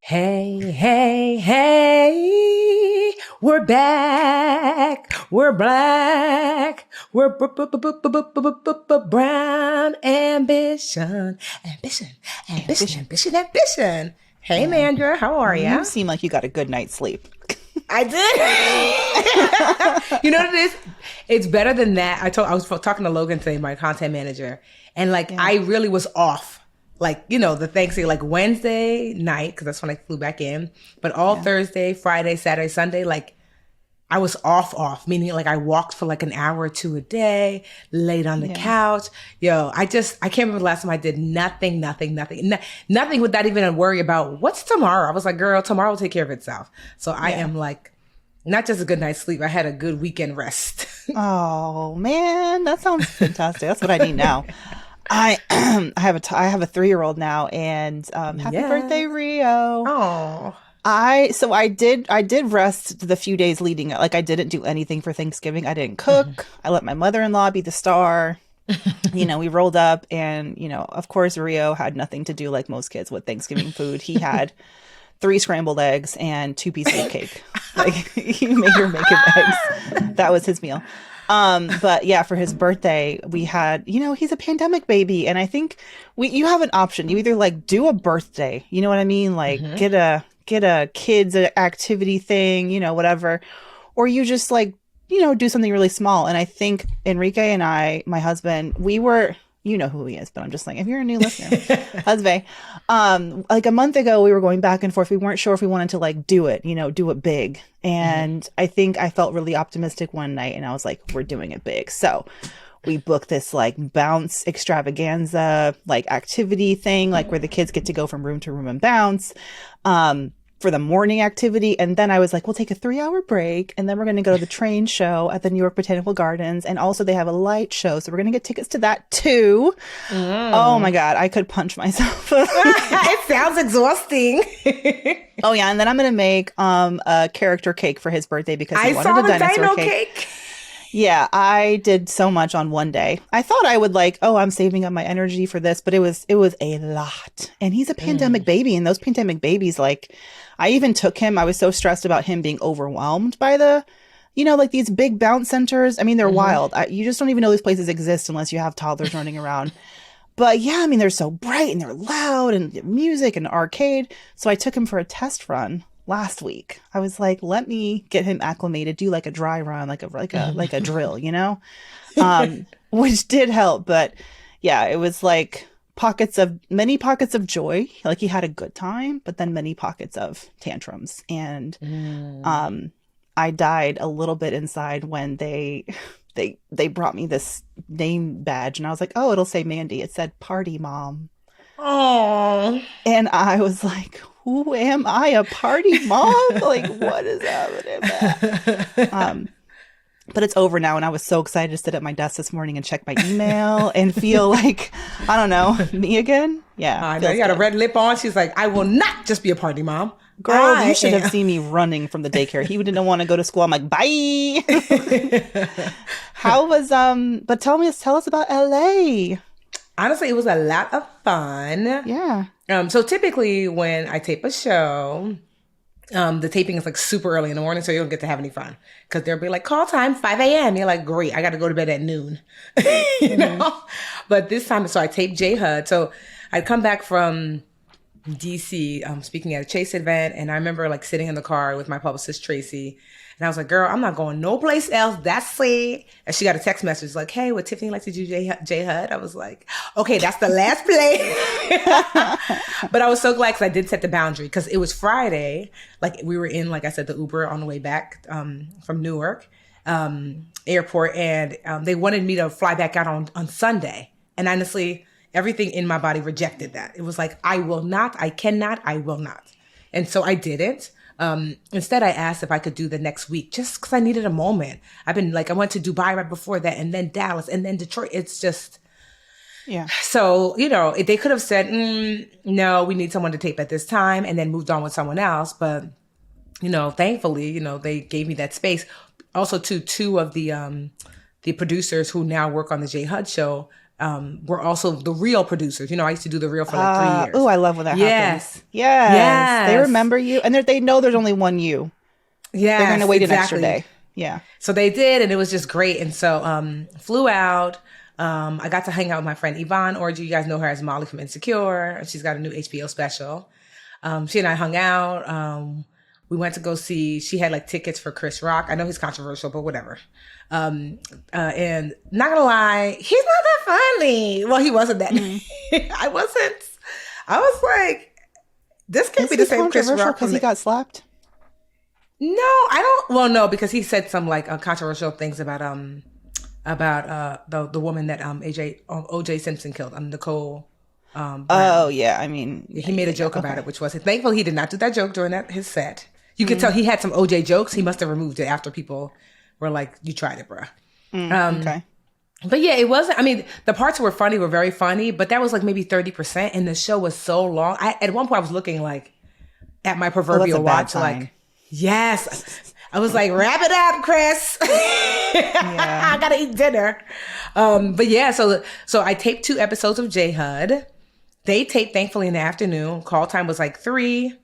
Hey, hey, hey, we're back. We're black. We're brown ambition. Ambition. Hey, Man, Mandra, how are you ya? seem like you got a good night's sleep. I did. You know what it is? It's better than that. I was talking to Logan today, my content manager, and Yeah. I really was off. The Thanksgiving, Wednesday night, because that's when I flew back in. But all Yeah. Thursday, Friday, Saturday, Sunday, I was off, meaning I walked for an hour or two a day, laid on the Yeah. couch. I can't remember the last time I did nothing, nothing without even a worry about what's tomorrow. I was like, girl, tomorrow will take care of itself. So I am not just a good night's sleep. I had a good weekend rest. Oh man, that sounds fantastic. That's what I need now. I I have a 3-year-old now, and happy birthday, Yeah. Rio. Oh. I did rest the few days leading up. Like I didn't do anything for Thanksgiving. I didn't cook. I let my mother-in-law be the star. We rolled up, and of course Rio had nothing to do like most kids with Thanksgiving food. He had 3 scrambled eggs and 2 pieces of cake. Like he made her make him eggs. That was his meal. But yeah, for his birthday, we had, he's a pandemic baby. And I think you have an option. You either do a birthday, you know what I mean? Get a kids activity thing, whatever. Or you just do something really small. And I think Enrique and my husband, we were, you know who he is, but I'm just like, if you're a new listener, husband, a month ago, we were going back and forth. We weren't sure if we wanted to do it, do it big. And I think I felt really optimistic one night, and I was like, we're doing it big. So we booked this bounce extravaganza, activity thing, where the kids get to go from room to room and bounce. For the morning activity. And then I was like, we'll take a 3-hour break, and then we're going to go to the train show at the New York Botanical Gardens. And also they have a light show. So we're going to get tickets to that too. Oh my God. I could punch myself. It sounds exhausting. Oh yeah. And then I'm going to make a character cake for his birthday because he I wanted saw a the dinosaur dino cake. cake. Yeah, I did so much on one day. I thought I would I'm saving up my energy for this, but it was a lot. And he's a pandemic baby, and those pandemic babies, I even took him. I was so stressed about him being overwhelmed by these big bounce centers. I mean, they're wild. You just don't even know these places exist unless you have toddlers running around. But yeah, I mean, they're so bright and they're loud and music and arcade. So I took him for a test run last week. I was like, let me get him acclimated, do a dry run, like a drill, which did help. But yeah, it was many pockets of joy. He had a good time, but then many pockets of tantrums. And I died a little bit inside when they brought me this name badge, and I was like, oh, it'll say Mandi. It said party mom. Oh. And I was like, who am I? A party mom? What is happening? But it's over now, and I was so excited to sit at my desk this morning and check my email and feel I don't know, me again. Yeah. I know. You got a red lip on. She's like, I will not just be a party mom. Girl, you should have seen me running from the daycare. He didn't want to go to school. I'm like, bye. How was, but tell us about LA. Honestly, it was a lot of fun. Yeah. So typically when I tape a show, the taping is super early in the morning, so you don't get to have any fun. Because they'll be like, call time, 5 a.m. You're like, great, I got to go to bed at noon. you know? But this time, so I taped J HUD. So I'd come back from DC, speaking at a Chase event, and I remember sitting in the car with my publicist, Tracy, and I was like, girl, I'm not going no place else. That's it. And she got a text message like, hey, would Tiffany like to do J HUD? I was like, okay, that's the last play. But I was so glad because I did set the boundary because it was Friday. We were in, like I said, the Uber on the way back from Newark airport. And they wanted me to fly back out on Sunday. And honestly, everything in my body rejected that. It was like, I will not, I cannot, I will not. And so I didn't. Instead, I asked if I could do the next week just because I needed a moment. I went to Dubai right before that, and then Dallas, and then Detroit. It's just, yeah. So, they could have said, no, we need someone to tape at this time, and then moved on with someone else. But, thankfully, they gave me that space. Also, two of the producers who now work on the J HUD show were also the real producers. I used to do the real for like 3 years. Oh, I love when that happens. Yes. Yes. They remember you, and they know there's only one you. Yes, they're going to wait exactly. an extra day. Yeah. So they did, and it was just great. And so flew out. I got to hang out with my friend Yvonne Orji. You guys know her as Molly from Insecure. She's got a new HBO special. She and I hung out. We went to go see, she had like tickets for Chris Rock. I know he's controversial, but whatever. And not gonna lie, he's not that funny. Well, he wasn't that. I was like, this can't be the same Chris Rock. Because he got slapped? No, I don't. Well, no, because he said some like controversial things about the woman that OJ Simpson killed, Nicole. Oh yeah, I mean, he made a joke about it, which was thankful he did not do that joke during his set. You could tell he had some OJ jokes. He must have removed it after people were like, "You tried it, bruh." Okay. But yeah, it wasn't. I mean, the parts were funny, were very funny, but that was like maybe 30%, and the show was so long. At one point, I was looking like at my proverbial watch, like, yes. I was like, wrap it up, Chris. I gotta eat dinner. But yeah, so I taped 2 episodes of J HUD. They taped, thankfully, in the afternoon. Call time was like 3.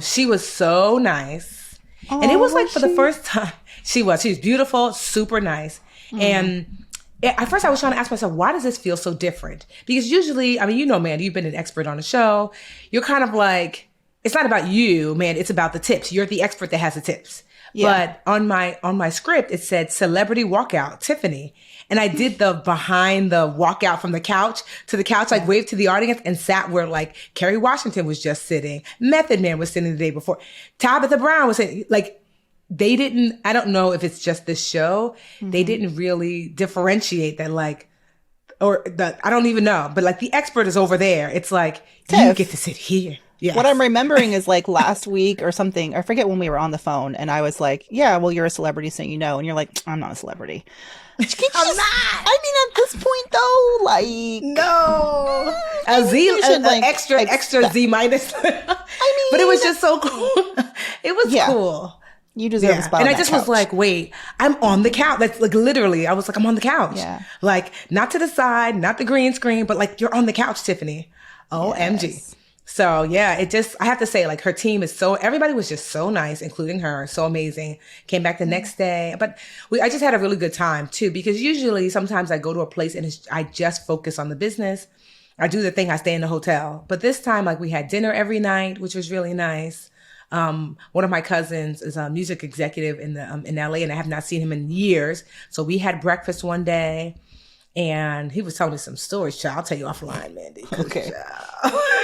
She was so nice. And it was like for the first time. She was beautiful, super nice. And at first I was trying to ask myself, why does this feel so different? Because usually, I mean, Mandy, you've been an expert on the show. You're kind of like, it's not about you, man. It's about the tips. You're the expert that has the tips. Yeah. But on my script, it said celebrity walkout, Tiffany. And I did the behind the walkout from the couch to the couch, like waved to the audience and sat where like Kerry Washington was just sitting. Method Man was sitting the day before. Tabitha Brown was sitting. Like they didn't, I don't know if it's just this show. They didn't really differentiate that like, I don't even know. But like the expert is over there. It's like, you get to sit here. Yes. What I'm remembering is like last week or something, I forget when we were on the phone and I was like, yeah, well, you're a celebrity, so you know. And you're like, I'm not a celebrity. I'm not. I mean, at this point though, like. No. Extra Z minus. I mean. But it was just so cool. It was cool. You deserve a spot and on I just couch. was like, wait, I'm on the couch. Like literally, I was like, I'm on the couch. Yeah. Like, not to the side, not the green screen, but like, you're on the couch, Tiffany. OMG. Yes. So yeah, I have to say, like her team is everybody was just so nice, including her, so amazing. Came back the next day, but I just had a really good time too, because usually sometimes I go to a place and I just focus on the business. I do the thing, I stay in the hotel, but this time, like we had dinner every night, which was really nice. One of my cousins is a music executive in LA, and I have not seen him in years. So we had breakfast one day. And he was telling me some stories, child. I'll tell you offline, Mandy. Okay.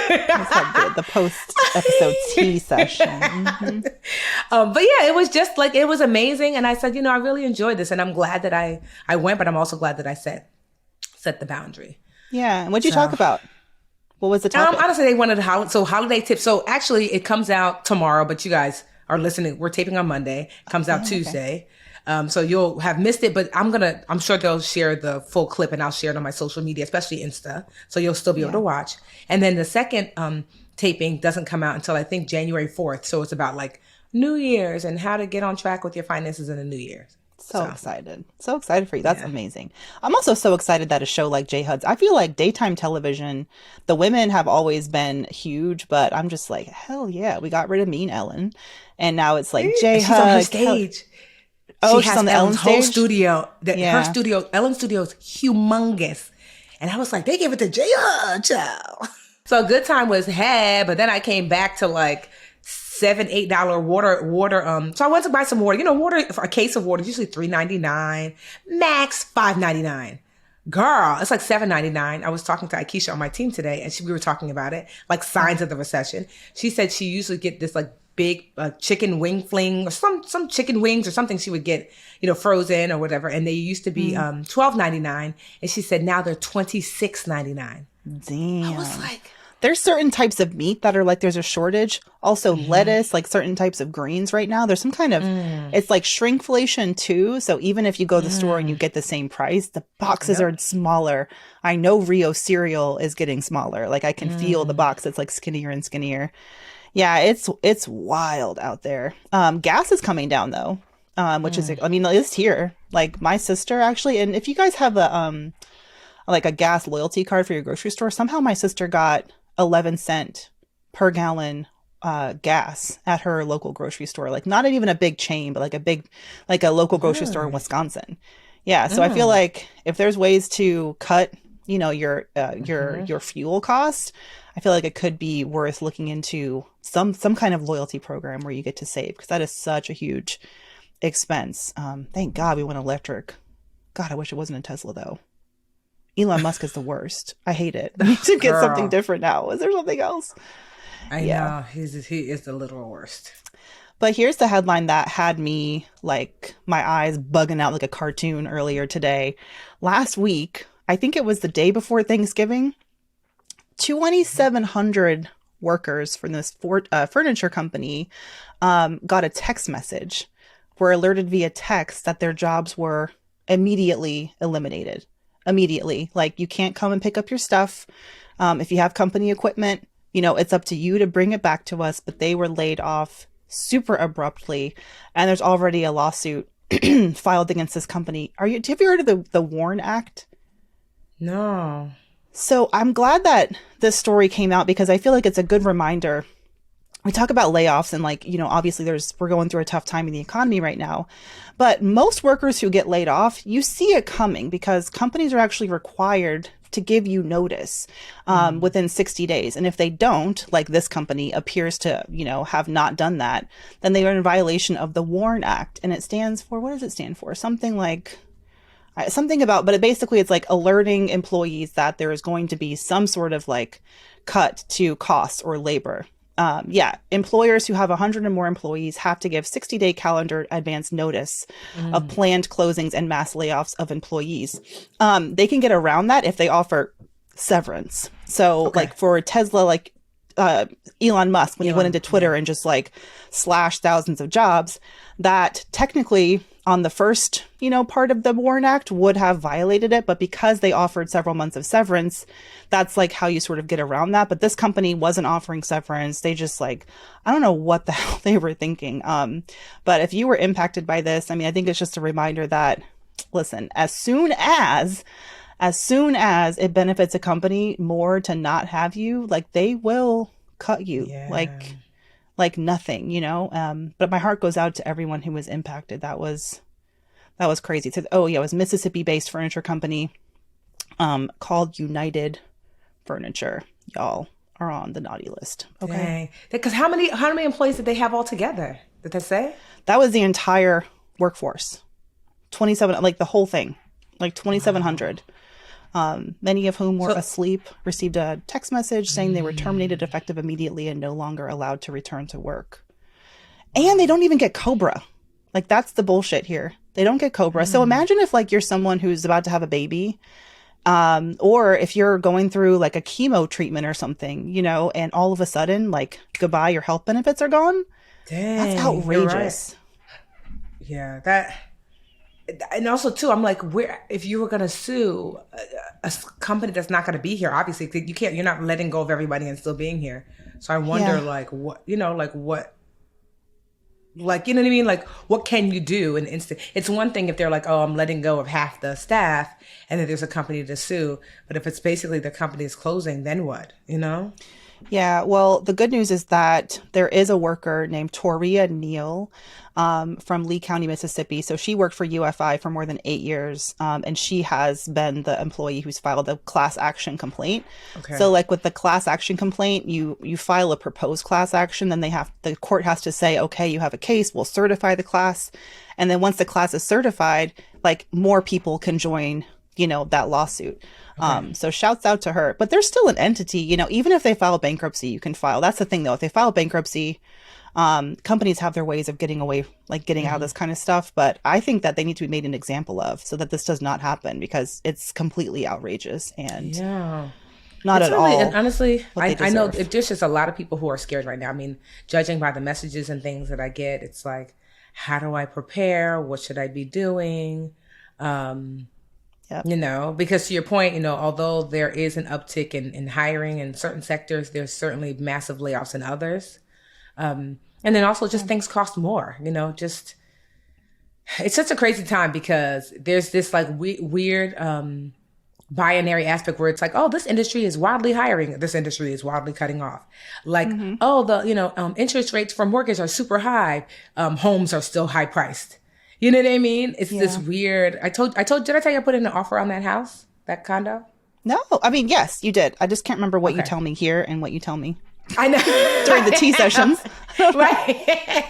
That's the post-episode tea session. But yeah, it was just like, it was amazing. And I said, I really enjoyed this. And I'm glad that I went, but I'm also glad that I set the boundary. Yeah. And what'd you talk about? What was the topic? Honestly, they wanted holiday tips. So actually, it comes out tomorrow, but you guys are listening. We're taping on Monday. It comes out Tuesday. Okay. So you'll have missed it, but I'm sure they'll share the full clip and I'll share it on my social media, especially Insta. So you'll still be able to watch. And then the second taping doesn't come out until I think January 4th. So it's about like New Year's and how to get on track with your finances in the New Year's. So excited. So excited for you. That's amazing. I'm also so excited that a show like J HUD's, I feel like daytime television, the women have always been huge, but I'm just like, hell yeah. We got rid of Mean Ellen. And now it's like J HUD. She's on her stage. She's on the Ellen's whole studio. Her studio, Ellen's studio is humongous. And I was like, they gave it to J HUD, child. So a good time was had, but then I came back to like $7-8 water. So I went to buy some water. Water, for a case of water is usually $3.99, max $5.99. Girl, it's like $7.99. I was talking to Akeisha on my team today, and we were talking about it, like signs of the recession. She said she usually get this like big chicken wing fling or some chicken wings or something she would get, frozen or whatever. And they used to be $12.99. And she said now they're $26.99. Damn. I was like, there's certain types of meat that are like there's a shortage. Also lettuce, like certain types of greens right now. There's some kind of, it's like shrinkflation too. So even if you go to the store and you get the same price, the boxes are smaller. I know Rio cereal is getting smaller. Like I can feel the box that's like skinnier and skinnier. Yeah, it's wild out there. Gas is coming down though, which is, I mean, it's here. Like my sister actually, and if you guys have a like a gas loyalty card for your grocery store. Somehow my sister got 11 cent per gallon gas at her local grocery store. Like not even a big chain, but like a local grocery store in Really? Wisconsin. Yeah. So I feel Mm. like if there's ways to cut, Hmm. your fuel costs, I feel like it could be worth looking into some kind of loyalty program where you get to save because that is such a huge expense. Thank God we went electric. God, I wish it wasn't a Tesla though. Elon Musk is the worst. I hate it. We need to get something Girl, different now. Is there something else? I Yeah. know he is the literal worst. But here's the headline that had me like my eyes bugging out like a cartoon earlier today. Last week, I think it was the day before Thanksgiving, 2,700 workers from this furniture company got a text message, were alerted via text that their jobs were immediately eliminated. Immediately. Like you can't come and pick up your stuff. If you have company equipment, it's up to you to bring it back to us, but they were laid off super abruptly. And there's already a lawsuit filed against this company. Have you heard of the WARN Act? No. So I'm glad that this story came out because I feel like it's a good reminder. We talk about layoffs and like, obviously we're going through a tough time in the economy right now. But most workers who get laid off, you see it coming because companies are actually required to give you notice Mm. within 60 days. And if they don't, like this company appears to, have not done that, then they are in violation of the WARN Act. And it stands for, what does it stand for? Something about, but it's like alerting employees that there is going to be some sort of like cut to costs or labor. Yeah, employers who have 100 or more employees have to give 60-day calendar advance notice of Mm. planned closings and mass layoffs of employees. They can get around that if they offer severance. So, Okay. like for Tesla, like Elon Musk, when he went Elon, into yeah. Twitter and just like slashed thousands of jobs, that technically on the first, part of the WARN Act would have violated it. But because they offered several months of severance, that's like how you sort of get around that. But this company wasn't offering severance. They just like, I don't know what the hell they were thinking. But if you were impacted by this, I mean, I think it's just a reminder that, listen, as soon as it benefits a company more to not have you, like they will cut you Yeah. like nothing, but my heart goes out to everyone who was impacted. That was crazy. It said, oh yeah, it was Mississippi based furniture company called United Furniture. Y'all are on the naughty list. Okay. Dang. Because how many employees did they have altogether? Did they say? That was the entire workforce. 27, like the whole thing, like Wow. 2,700. Many of whom were So, asleep, received a text message saying they were terminated effective immediately and no longer allowed to return to work. And they wow. don't even get Cobra. Like that's the bullshit here. They don't get Cobra. So Mm. imagine if like you're someone who's about to have a baby, or if you're going through like a chemo treatment or something, and all of a sudden like goodbye, your health benefits are gone. That's Dang, you're right. outrageous. Yeah, that and also too, I'm like, where if you were gonna sue company that's not gonna be here, obviously you can't. You're not letting go of everybody and still being here. So I wonder, Yeah. like, like you know what I mean? Like, what can you do in instant? It's one thing if they're like, oh, I'm letting go of half the staff, and then there's a company to sue. But if it's basically the company is closing, then what? You know? Yeah, well, the good news is that there is a worker named Toria Neal from Lee County, Mississippi. So she worked for UFI for more than 8 years, and she has been the employee who's filed a class action complaint. Okay. So, like with the class action complaint, you file a proposed class action, then the court has to say, okay, you have a case, we'll certify the class, and then once the class is certified, like more people can join that lawsuit. Okay. So shouts out to her. But they're still an entity, even if they file bankruptcy, you can file. That's the thing though. If they file bankruptcy, companies have their ways of getting away, like getting out of Hmm. this kind of stuff. But I think that they need to be made an example of so that this does not happen because it's completely outrageous and Yeah. not It's at really, and all honestly, what they I know deserve. there's just a lot of people who are scared right now. I mean, judging by the messages and things that I get, it's like, how do I prepare? What should I be doing? Um, Yep. because to your point, although there is an uptick in hiring in certain sectors, there's certainly massive layoffs in others. And then also just Yeah. things cost more, just it's such a crazy time because there's this like weird, binary aspect where it's like, oh, this industry is wildly hiring, this industry is wildly cutting off. Like, Mm-hmm. oh, the interest rates for mortgage are super high, homes are still high priced. You know what I mean? It's this Yeah. weird. Did I tell you I put in an offer on that house, that condo? No, I mean, yes, you did. I just can't remember what you Okay, tell me here and what you tell me I know. during the tea sessions. Right.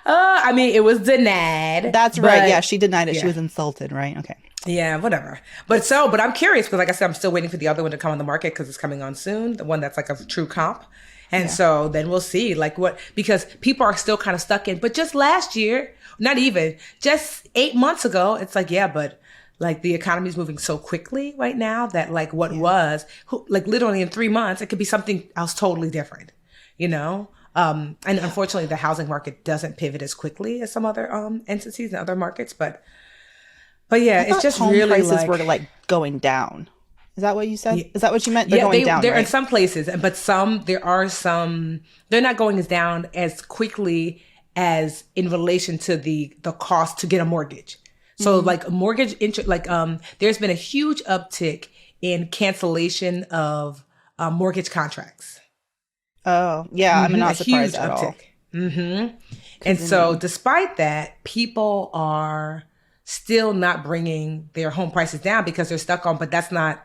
I mean, it was denied. That's right. Yeah, But she denied it. She yeah. was insulted, right? Okay. Yeah, whatever. But I'm curious because, like I said, I'm still waiting for the other one to come on the market because it's coming on soon. The one that's like a true comp. And Yeah. so then we'll see like what, because people are still kind of stuck in, but just last year, not even just 8 months ago, it's like, yeah, but like the economy is moving so quickly right now that like what was like literally in 3 months, it could be something else totally different, you know? And unfortunately the housing market doesn't pivot as quickly as some other, entities and other markets, but yeah, I it's thought just home really prices were like, like going down. Is that what you said? yeah, Is that what you meant? They're yeah, going down, they're in right? some places, but they're not going as down as quickly as in relation to the cost to get a mortgage. So like mortgage interest, like there's been a huge uptick in cancellation of mortgage contracts. Oh, yeah. I'm A not huge surprised at all. uptick. And so despite that, people are still not bringing their home prices down because they're stuck on, but that's not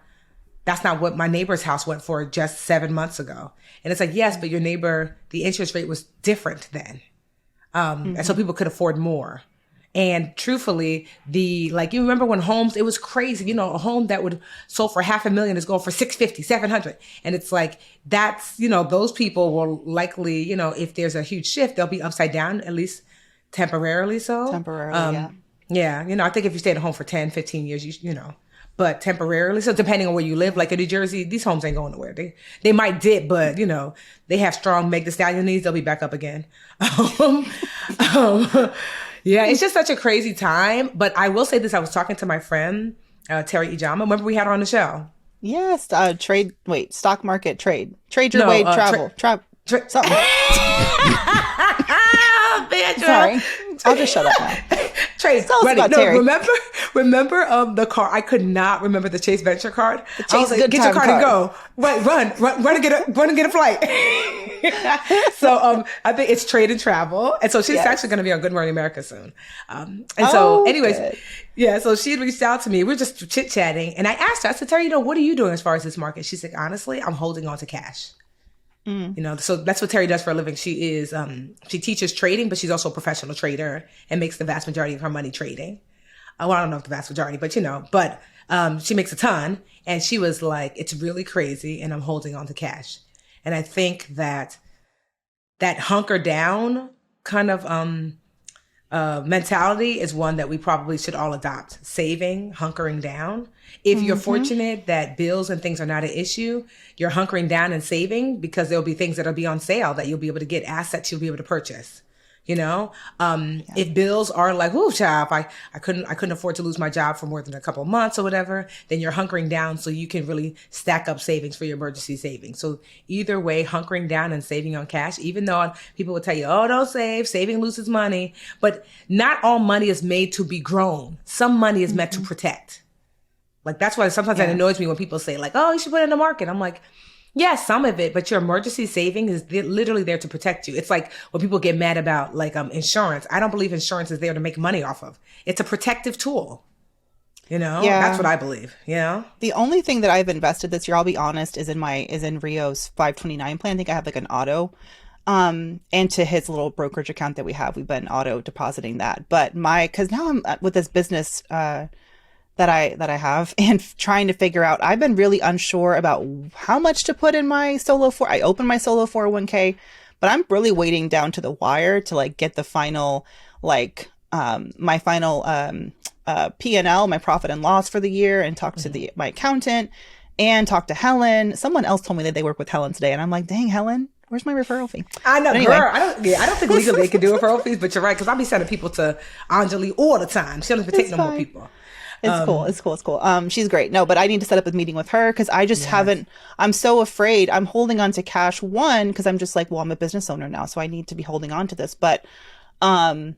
what my neighbor's house went for just 7 months ago. And it's like, yes, but your neighbor, the interest rate was different then. And so people could afford more. And truthfully, like, you remember when homes, it was crazy, a home that would sold for $500,000 is going for 650, 700. And it's like, that's, those people will likely, if there's a huge shift, they'll be upside down, at least temporarily. So, Temporarily, yeah. yeah, I think if you stay at home for 10, 15 years, but temporarily. So depending on where you live, like in New Jersey, these homes ain't going nowhere. They might dip, but they have strong Meg Thee Stallion needs. They'll be back up again. Um, um, yeah, it's just such a crazy time. But I will say this: I was talking to my friend Terry Ijama. Remember we had her on the show? Yes. Stock market trade your No, way, travel, something. Bandra. Sorry. I'll just shut up now. Trade. Tell us Ready. about No, Terry. remember the car. I could not remember the Chase Venture card. I was Chase like, Good get your Time card and card. go. Run and get a flight. So I think it's trade and travel. And so she's Yes. actually going to be on Good Morning America soon. And so anyways, good. yeah, so she had reached out to me. We're just chit chatting. And I asked her, I said, Terry, what are you doing as far as this market? She's like, honestly, I'm holding on to cash. So that's what Terry does for a living. She teaches trading, but she's also a professional trader and makes the vast majority of her money trading. Well, I don't know if the vast majority, but she makes a ton. And she was like, it's really crazy and I'm holding on to cash. And I think that hunker down kind of mentality is one that we probably should all adopt. Saving, hunkering down. If you're fortunate that bills and things are not an issue, you're hunkering down and saving because there'll be things that'll be on sale that you'll be able to get, assets you'll be able to purchase. If bills are like, ooh, child, I couldn't afford to lose my job for more than a couple of months or whatever, then you're hunkering down so you can really stack up savings for your emergency savings. So either way, hunkering down and saving on cash, even though people will tell you, oh, don't save, saving loses money, but not all money is made to be grown. Some money is meant to protect. Like, that's why sometimes it annoys me when people say like, oh, you should put it in the market. I'm like, yeah, some of it, but your emergency saving is literally there to protect you. It's like when people get mad about like insurance. I don't believe insurance is there to make money off of. It's a protective tool. Yeah. That's what I believe. The only thing that I've invested this year, I'll be honest, is in Rio's 529 plan. I think I have like an auto. And to his little brokerage account that we've been auto depositing that. But because now I'm with this business that I have and trying to figure out, I've been really unsure about how much to put in my I opened my solo 401k, but I'm really waiting down to the wire to like get the final, like, my final, P&L, my profit and loss for the year, and talk to my accountant and talk to Helen. Someone else told me that they work with Helen today. And I'm like, dang, Helen, where's my referral fee? I know, But anyway. girl. I don't think legally they can do referral fees, but you're right, because I'll be sending people to Anjali all the time. She doesn't even take no more fine. people. It's cool. She's great. No, but I need to set up a meeting with her because I just haven't, I'm so afraid. I'm holding on to cash, one, because I'm just like, well, I'm a business owner now, so I need to be holding on to this. But I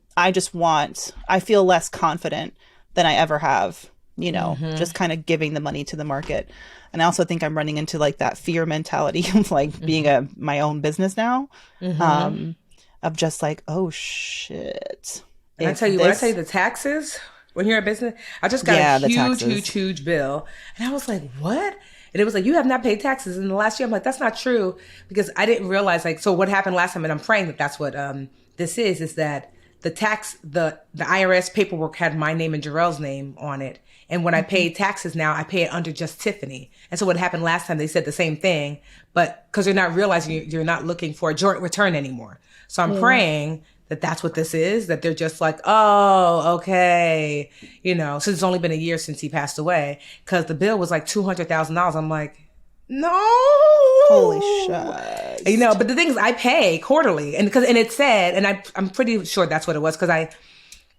feel less confident than I ever have just kind of giving the money to the market. And I also think I'm running into like that fear mentality of like being my own business now, of just like, oh shit. And when I tell you the taxes, when you're a business, I just got a huge bill. And I was like, what? And it was like, you have not paid taxes in the last year. I'm like, that's not true, because I didn't realize, like, so what happened last time, and I'm praying that that's what this is that the IRS paperwork had my name and Jarrell's name on it. And when I paid taxes now, I pay it under just Tiffany. And so what happened last time, they said the same thing, but because you're not realizing you're not looking for a joint return anymore. So I'm praying that that's what this is, that they're just like, oh, okay. Since it's only been a year since he passed away, because the bill was like $200,000. I'm like, no. Holy shit. But the thing is, I pay quarterly, and it said, and I'm pretty sure that's what it was,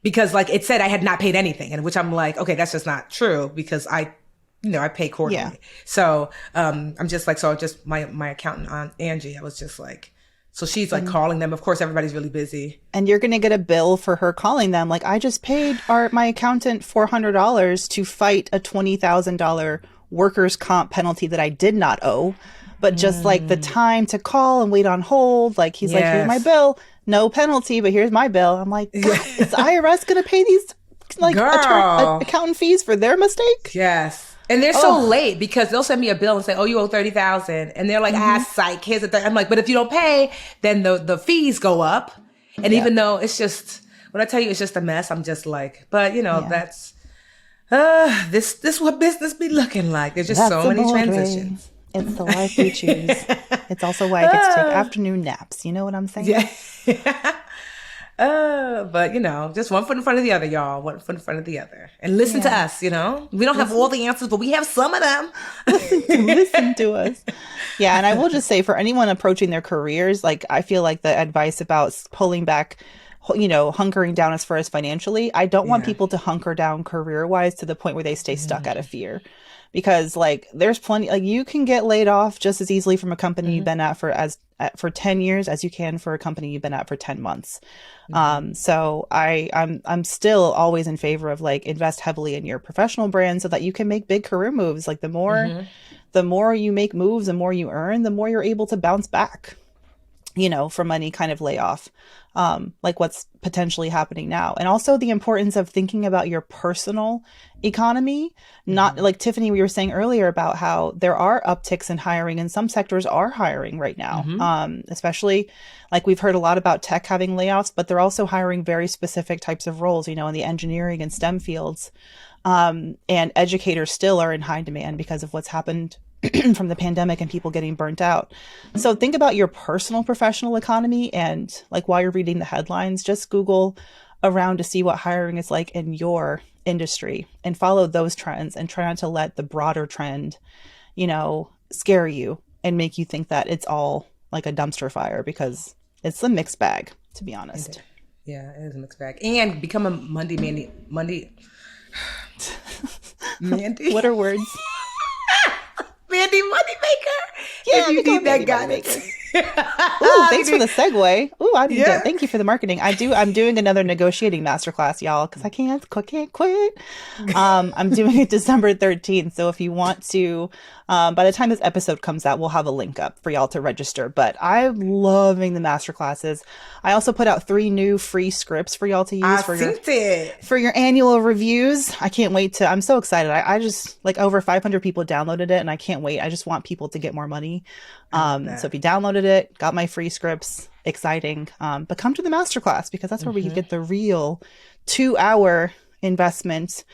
because like it said I had not paid anything, and which I'm like, okay, that's just not true, because I pay quarterly. Yeah. So I'm just like, just my accountant, Aunt Angie, I was just like, so she's like calling them. Of course, everybody's really busy. And you're going to get a bill for her calling them. Like, I just paid my accountant $400 to fight a $20,000 workers' comp penalty that I did not owe. But just like the time to call and wait on hold, like he's like, here's my bill. No penalty, but here's my bill. I'm like, is the IRS going to pay these like accountant fees for their mistake? Yes. And they're so late, because they'll send me a bill and say, oh, you owe $30,000. And they're like, psych, here's the I'm like, but if you don't pay, then the fees go up. And even though it's just, when I tell you it's just a mess, I'm just like, but that's, this what business be looking like. There's just so many transitions. It's the life we choose. It's also why I get to take afternoon naps. You know what I'm saying? Yeah. But just one foot in front of the other, y'all. One foot in front of the other, and listen to us. We don't have all the answers, but we have some of them. Listen to us. Yeah, and I will just say, for anyone approaching their careers, like, I feel like the advice about pulling back, hunkering down as far as financially, I don't want people to hunker down career-wise to the point where they stay stuck out of fear. Because like there's plenty, like you can get laid off just as easily from a company you've been at for 10 years as you can for a company you've been at for 10 months. So I'm still always in favor of like invest heavily in your professional brand so that you can make big career moves. Like the more you make moves, the more you earn, the more you're able to bounce back, from any kind of layoff, like what's potentially happening now. And also the importance of thinking about your personal economy, not like Tiffany, we were saying earlier about how there are upticks in hiring, and some sectors are hiring right now. Especially like we've heard a lot about tech having layoffs, but they're also hiring very specific types of roles, in the engineering and STEM fields. And educators still are in high demand because of what's happened from the pandemic and people getting burnt out. So think about your personal professional economy, and like while you're reading the headlines, just Google around to see what hiring is like in your industry and follow those trends, and try not to let the broader trend, scare you and make you think that it's all like a dumpster fire, because it's a mixed bag, to be honest. Yeah, it is a mixed bag. And become a Mandi. Mandi. What are words? Mandi Moneymaker. Yeah, if you need that guidance. Ooh, thanks for the segue. Ooh, thank you for the marketing. I'm doing another negotiating masterclass, y'all, because I can't quit. I'm doing it December 13th. So if you want to, by the time this episode comes out, we'll have a link up for y'all to register. But I'm loving the masterclasses. I also put out 3 new free scripts for y'all to use for your annual reviews. I can't wait to, I'm so excited. I just like over 500 people downloaded it, and I can't wait. I just want people to get more money. So if you downloaded it, got my free scripts, exciting. But come to the masterclass, because that's where we get the real 2-hour investment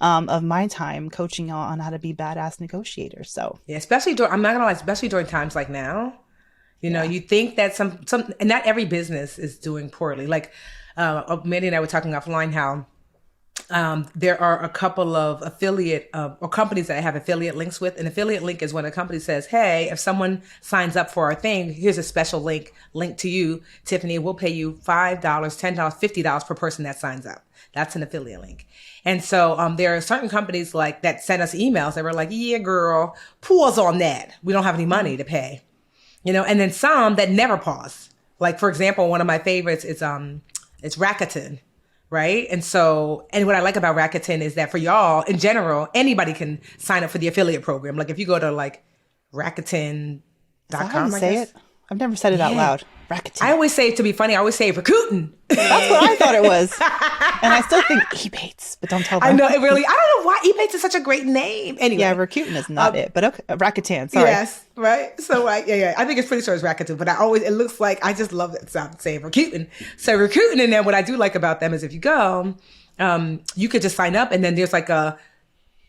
of my time coaching y'all on how to be badass negotiators. So yeah, I'm not gonna lie, especially during times like now, you think that some, and not every business is doing poorly. Like Mandi and I were talking offline how there are a couple of affiliate or companies that I have affiliate links with. An affiliate link is when a company says, hey, if someone signs up for our thing, here's a special link to you, Tiffany. We'll pay you $5, $10, $50 per person that signs up. That's an affiliate link. And so there are certain companies like that send us emails that were like, yeah, girl, pause on that. We don't have any money to pay. And then some that never pause. Like, for example, one of my favorites is it's Rakuten. right? And so, and what I like about Rakuten is that for y'all in general, anybody can sign up for the affiliate program. Like if you go to like Is that how you Rakuten.com, I say guess. it? I've never said it out Yeah. loud. I Rakuten. always say, to be funny, I always say recruiting. That's what I thought it was. And I still think Ebates, but don't tell them. I know it really, I don't know why eBay is such a great name. Anyway. Yeah, Rakuten is not it, but okay. Rakuten, sorry. Yes, right. So yeah. I think it's pretty sure it's Rakuten, but it looks like, I just love that sound saying recruiting. So recruiting, and then what I do like about them is if you go, you could just sign up, and then there's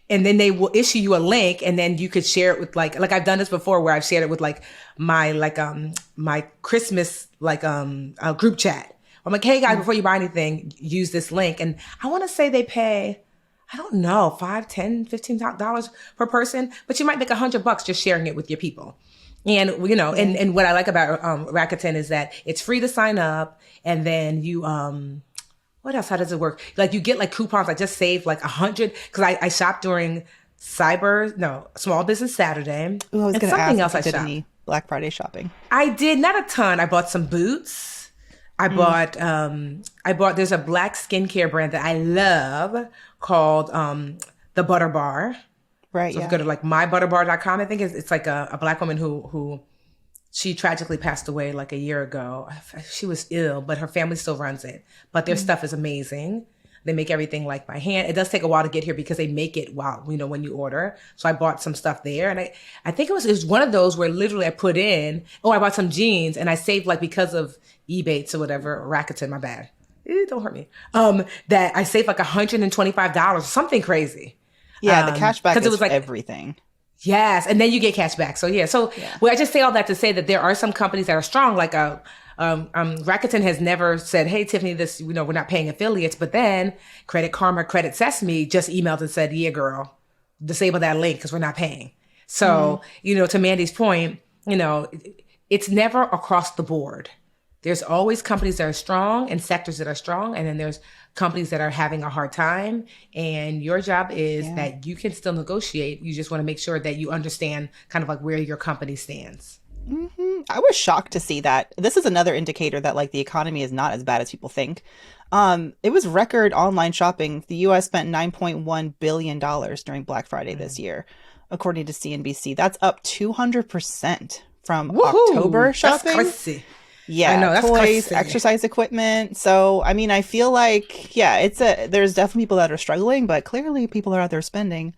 and then they will issue you a link, and then you could share it with like I've done this before where I've shared it with like my my Christmas group chat. I'm like, hey guys, before you buy anything, use this link. And I want to say they pay, I don't know, $5, $10, $15 per person, but you might make $100 just sharing it with your people. And, and what I like about Rakuten is that it's free to sign up. And then you, what else? How does it work? Like you get like coupons. I just saved like 100 because I shopped during Small Business Saturday. Ooh, I was and going to something ask else I if you did shopped. any Black Friday shopping. I did, not a ton. I bought some boots. I bought there's a black skincare brand that I love called the Butter Bar. Right. So if you go to like mybutterbar.com, I think it's like a black woman who she tragically passed away like a year ago. She was ill, but her family still runs it. But their stuff is amazing. They make everything like by hand. It does take a while to get here because they make it when you order. So I bought some stuff there. And I think it was one of those where literally I put in, I bought some jeans and I saved like because of Ebates or whatever, Rakuten, my bad. Don't hurt me. That I saved like $125, something crazy. Yeah, the cashback is it was like everything. Yes, and then you get cash back. So yeah. Well, I just say all that to say that there are some companies that are strong, like Rakuten has never said, "Hey, Tiffany, this we're not paying affiliates." But then Credit Karma, Credit Sesame just emailed and said, "Yeah, girl, disable that link because we're not paying." So to Mandi's point, it's never across the board. There's always companies that are strong and sectors that are strong, and then there's companies that are having a hard time. And your job is that you can still negotiate. You just want to make sure that you understand kind of like where your company stands. Mm-hmm. I was shocked to see that. This is another indicator that like the economy is not as bad as people think. It was record online shopping. The U.S. spent $9.1 billion during Black Friday this year, according to CNBC. That's up 200% from October shopping. That's crazy. Yeah, I know, that's toys, crazy. exercise equipment. So, I mean, I feel like, there's definitely people that are struggling, but clearly people are out there spending.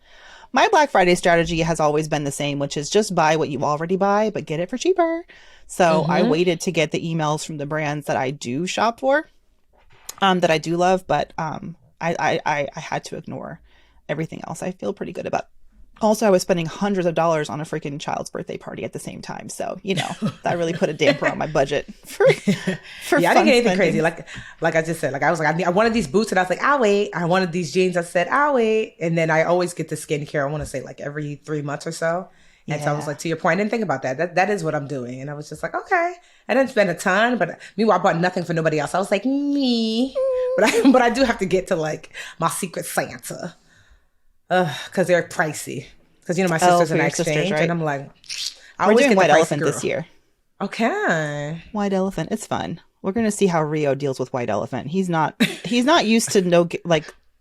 My Black Friday strategy has always been the same, which is just buy what you already buy, but get it for cheaper. So I waited to get the emails from the brands that I do shop for, that I do love, but I had to ignore everything else. I feel pretty good about. Also, I was spending hundreds of dollars on a freaking child's birthday party at the same time. So, that really put a damper on my budget for I didn't get anything spending. crazy. Like I just said, I was like, I wanted these boots and I was like, I'll wait. I wanted these jeans. I said, I'll wait. And then I always get the skincare. I want to say like every 3 months or so. And so I was like, to your point, I didn't think about that. That is what I'm doing. And I was just like, okay. I didn't spend a ton, but meanwhile, I bought nothing for nobody else. I was like, me. But I do have to get to like my Secret Santa. Because they're pricey. Because, my sisters and I exchange. Right? And I'm like, we're doing White Elephant this year. Okay. White Elephant. It's fun. We're going to see how Rio deals with White Elephant. He's not used to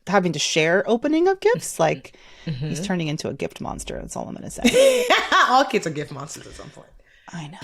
having to share opening of gifts. Like he's turning into a gift monster. That's all I'm going to say. All kids are gift monsters at some point. I know.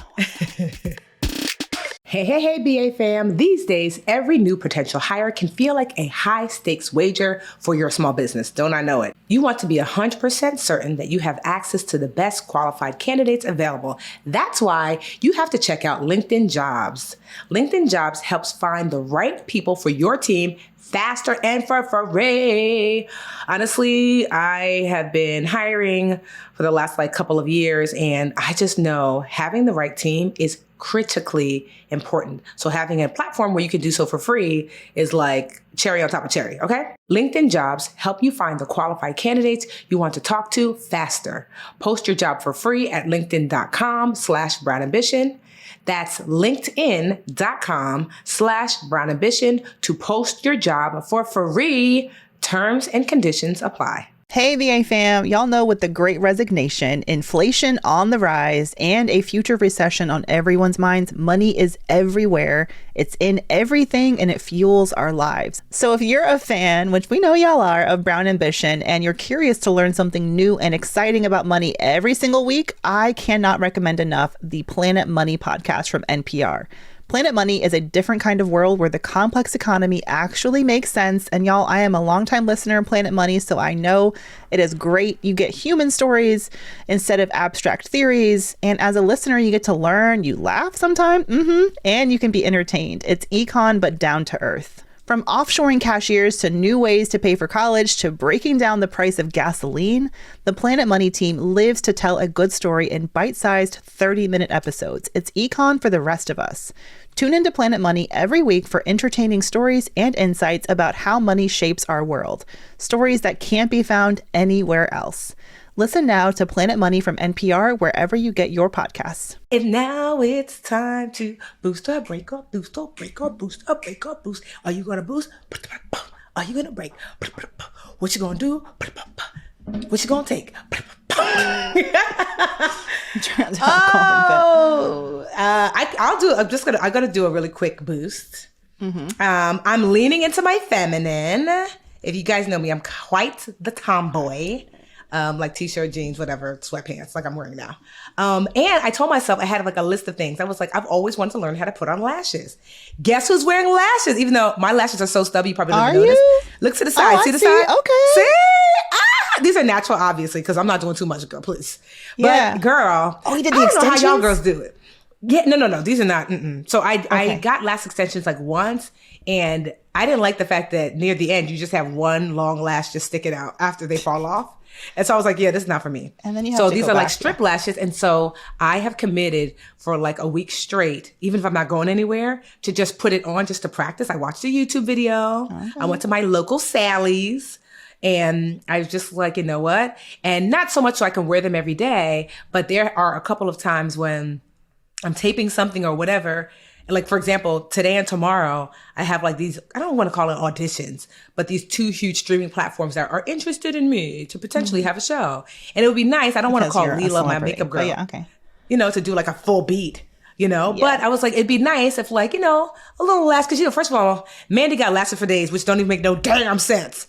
Hey, BA fam. These days, every new potential hire can feel like a high stakes wager for your small business. Don't I know it? You want to be 100% certain that you have access to the best qualified candidates available. That's why you have to check out LinkedIn Jobs. LinkedIn Jobs helps find the right people for your team faster and for free. Honestly, I have been hiring for the last couple of years, and I just know having the right team is critically important. So having a platform where you can do so for free is like cherry on top of cherry, okay? LinkedIn Jobs help you find the qualified candidates you want to talk to faster. Post your job for free at linkedin.com/brownambition. That's linkedin.com/brownambition to post your job for free. Terms and conditions apply. Hey, VA fam. Y'all know with the great resignation, inflation on the rise, and a future recession on everyone's minds, money is everywhere. It's in everything and it fuels our lives. So if you're a fan, which we know y'all are, of Brown Ambition, and you're curious to learn something new and exciting about money every single week, I cannot recommend enough the Planet Money podcast from NPR. Planet Money is a different kind of world where the complex economy actually makes sense. And y'all, I am a longtime listener of Planet Money, so I know it is great. You get human stories instead of abstract theories. And as a listener, you get to learn, you laugh sometimes, and you can be entertained. It's econ, but down to earth. From offshoring cashiers to new ways to pay for college to breaking down the price of gasoline, the Planet Money team lives to tell a good story in bite-sized 30-minute episodes. It's econ for the rest of us. Tune into Planet Money every week for entertaining stories and insights about how money shapes our world. Stories that can't be found anywhere else. Listen now to Planet Money from NPR wherever you get your podcasts. And now it's time to boost or break or boost or break or boost or break or boost. Are you going to boost? Are you going to break? What you going to do? What you going to take? I'll do. I'm gonna do a really quick boost. I'm leaning into my feminine. If you guys know me, I'm quite the tomboy. Like t-shirt, jeans, whatever, sweatpants, like I'm wearing now. And I told myself I had like a list of things. I was like, I've always wanted to learn how to put on lashes. Guess who's wearing lashes? Even though my lashes are so stubby, you probably didn't notice. Look to the side. See the side? Okay. See? These are natural, obviously, because I'm not doing too much, girl, please. Yeah. But girl, you did the I don't extensions? know how y'all girls do it. Yeah, no. These are not. So I got lash extensions like once, and I didn't like the fact that near the end you just have one long lash just sticking out after they fall off. And so I was like, yeah, this is not for me. And then you have so to these go are like back, strip lashes. And so I have committed for like a week straight, even if I'm not going anywhere, to just put it on just to practice. I watched a YouTube video. Okay. I went to my local Sally's. And I was just like, you know what? And not so much so I can wear them every day, but there are a couple of times when I'm taping something or whatever. Like, for example, today and tomorrow, I have like these, I don't want to call it auditions, but these two huge streaming platforms that are interested in me to potentially have a show. And it would be nice. I don't want to call Leela my makeup girl, to do like a full beat. But I was like, it'd be nice if like, a little lash. Cause first of all, Mandi got lashes for days, which don't even make no damn sense.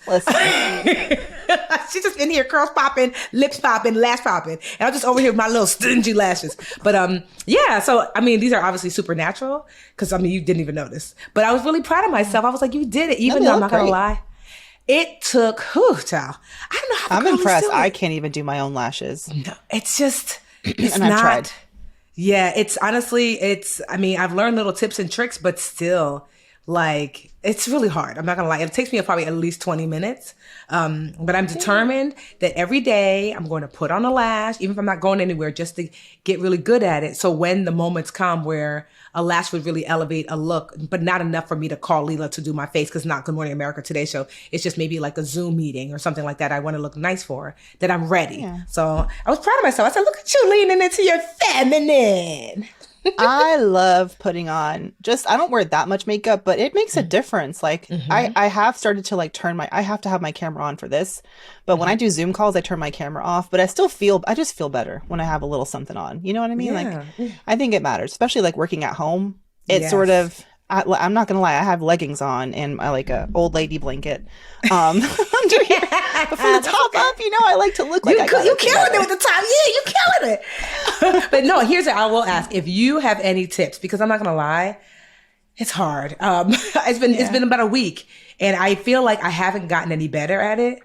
She's just in here, curls popping, lips popping, lash popping. And I'm just over here with my little stingy lashes. But, so, these are obviously supernatural. Cause you didn't even notice, but I was really proud of myself. I was like, you did it. Even though I'm not going to lie. It took, child. I don't know how I'm impressed. I can't even do my own lashes. No, it's just, it's and not. I've tried. Yeah, it's honestly, I've learned little tips and tricks, but still, like, it's really hard. I'm not gonna lie. It takes me probably at least 20 minutes. But I'm determined that every day I'm going to put on a lash, even if I'm not going anywhere, just to get really good at it. So when the moments come where a lash would really elevate a look, but not enough for me to call Leela to do my face, because not Good Morning America Today show. It's just maybe like a Zoom meeting or something like that I want to look nice for, that I'm ready. Yeah. So I was proud of myself. I said, look at you leaning into your feminine. I love putting on I don't wear that much makeup, but it makes a difference. Like I have started to like I have to have my camera on for this, but when I do Zoom calls, I turn my camera off, but I just feel better when I have a little something on. You know what I mean? Yeah. Like, I think it matters, especially like working at home. It's sort of, I'm not going to lie. I have leggings on and I like a old lady blanket. Under here. But from the top up, I like to look like you killing it with the top. Yeah, you killing it. But no, here's what I will ask. If you have any tips, because I'm not going to lie, it's hard. It's been about a week and I feel like I haven't gotten any better at it.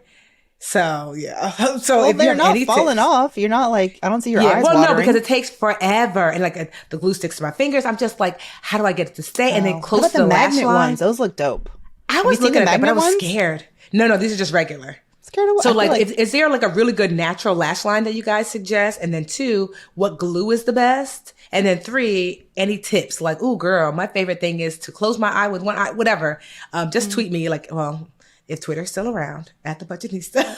So yeah. So if they're not falling off, you're not like, I don't see your eyes watering. No, because it takes forever, and like the glue sticks to my fingers. I'm just like, how do I get it to stay? And then close to the magnet lash line. Ones. Those look dope. I was looking at that, but I was scared. No, these are just regular. Scared of what? So like, is there like a really good natural lash line that you guys suggest? And then 2, what glue is the best? And then 3, any tips? Like, ooh, girl, my favorite thing is to close my eye with one eye, whatever. Just tweet me like, if Twitter's still around, at the Budgetnista.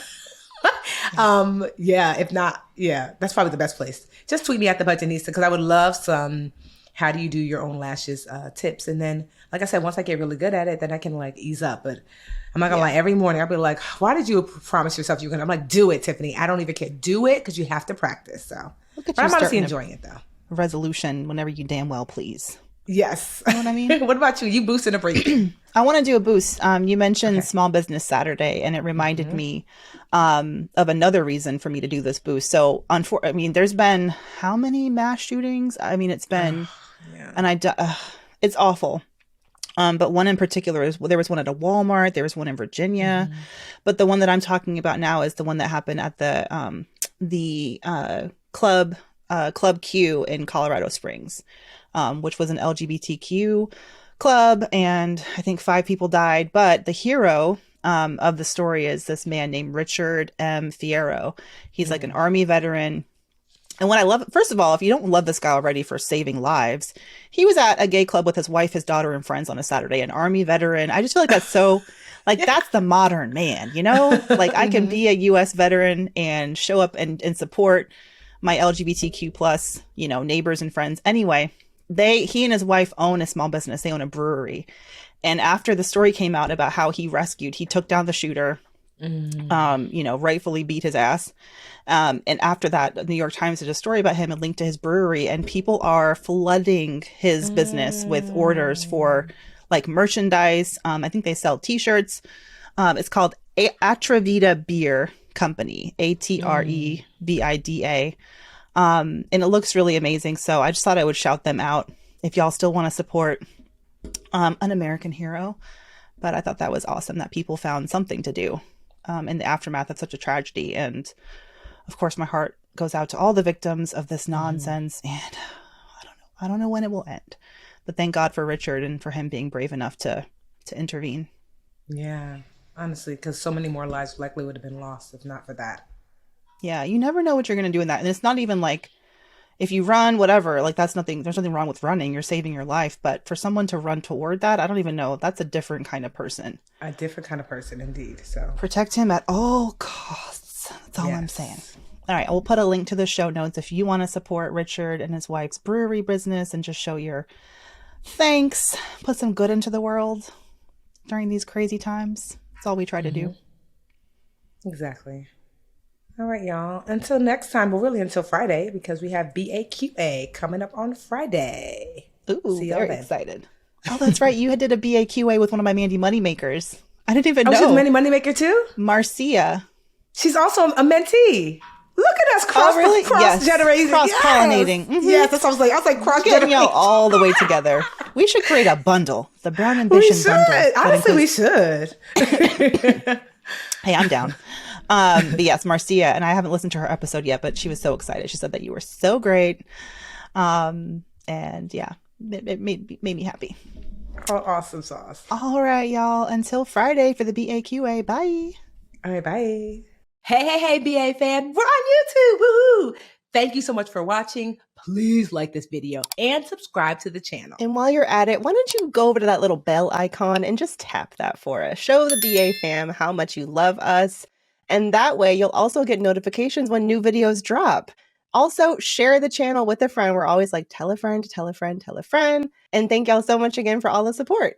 If not, that's probably the best place. Just tweet me at the Budgetnista, because I would love some how do you do your own lashes tips. And then, like I said, once I get really good at it, then I can like ease up. But I'm not gonna lie. Every morning I'll be like, "Why did you promise yourself you were gonna?" I'm like, "Do it, Tiffany. I don't even care. Do it because you have to practice." So, Look at but you I'm honestly starting enjoying it though. a resolution whenever you damn well please. Yes. You know what I mean? What about you? You boosting or breaking? I want to do a boost. You mentioned Okay. Small Business Saturday, and it reminded me of another reason for me to do this boost. So, I mean, there's been how many mass shootings? I mean, it's been, Yeah. and it's awful. But one in particular there was one at a Walmart, there was one in Virginia, but the one that I'm talking about now is the one that happened at the Club Q in Colorado Springs, which was an LGBTQ club, and I think 5 people died. But the hero of the story is this man named Richard Fierro. He's like an Army veteran. And what I love, first of all, if you don't love this guy already for saving lives, he was at a gay club with his wife, his daughter, and friends on a Saturday, an Army veteran. I just feel like that's so, like, that's the modern man, you know? Like, I can be a U.S. veteran and show up and support my LGBTQ plus, you know, neighbors and friends. Anyway, he and his wife own a small business. They own a brewery. And after the story came out about how he took down the shooter, you know, rightfully beat his ass. And after that, the New York Times did a story about him and linked to his brewery, and people are flooding his business with orders for like merchandise. I think they sell t-shirts. It's called Atrevida Beer Company, Atrebida. And it looks really amazing. So I just thought I would shout them out if y'all still want to support an American hero. But I thought that was awesome that people found something to do in the aftermath of such a tragedy. And of course, my heart goes out to all the victims of this nonsense. And I don't know when it will end. But thank God for Richard and for him being brave enough to intervene. Yeah, honestly, because so many more lives likely would have been lost if not for that. Yeah, you never know what you're going to do in that. And it's not even like if you run, whatever, like there's nothing wrong with running. You're saving your life. But for someone to run toward that, I don't even know. That's a different kind of person. A different kind of person, indeed. So protect him at all costs. That's all I'm saying. All right, we'll put a link to the show notes if you want to support Richard and his wife's brewery business and just show your thanks. Put some good into the world during these crazy times. That's all we try to do. Exactly. All right, y'all. Until next time, well, really until Friday, because we have BAQA coming up on Friday. Ooh, very excited. Oh, that's right. You did a BAQA with one of my Mandi moneymakers. I didn't even know. She's a Mandi moneymaker too? Marcia. She's also a mentee. Look at us cross-generating. Cross-pollinating. Yes. Yes, that's what I was like cross-generating. Getting y'all all the way together. We should create a bundle. The Brown Ambition bundle. Honestly, we should. Hey, I'm down. But yes, Marcia, and I haven't listened to her episode yet, but she was so excited. She said that you were so great. And yeah, it made me happy. Oh, awesome sauce. All right, y'all. Until Friday for the BAQA. Bye. All right, bye. Hey, BA fam. We're on YouTube. Woohoo! Thank you so much for watching. Please like this video and subscribe to the channel. And while you're at it, why don't you go over to that little bell icon and just tap that for us. Show the BA fam how much you love us. And that way you'll also get notifications when new videos drop. Also, share the channel with a friend. We're always like, tell a friend, tell a friend, tell a friend. And thank y'all so much again for all the support.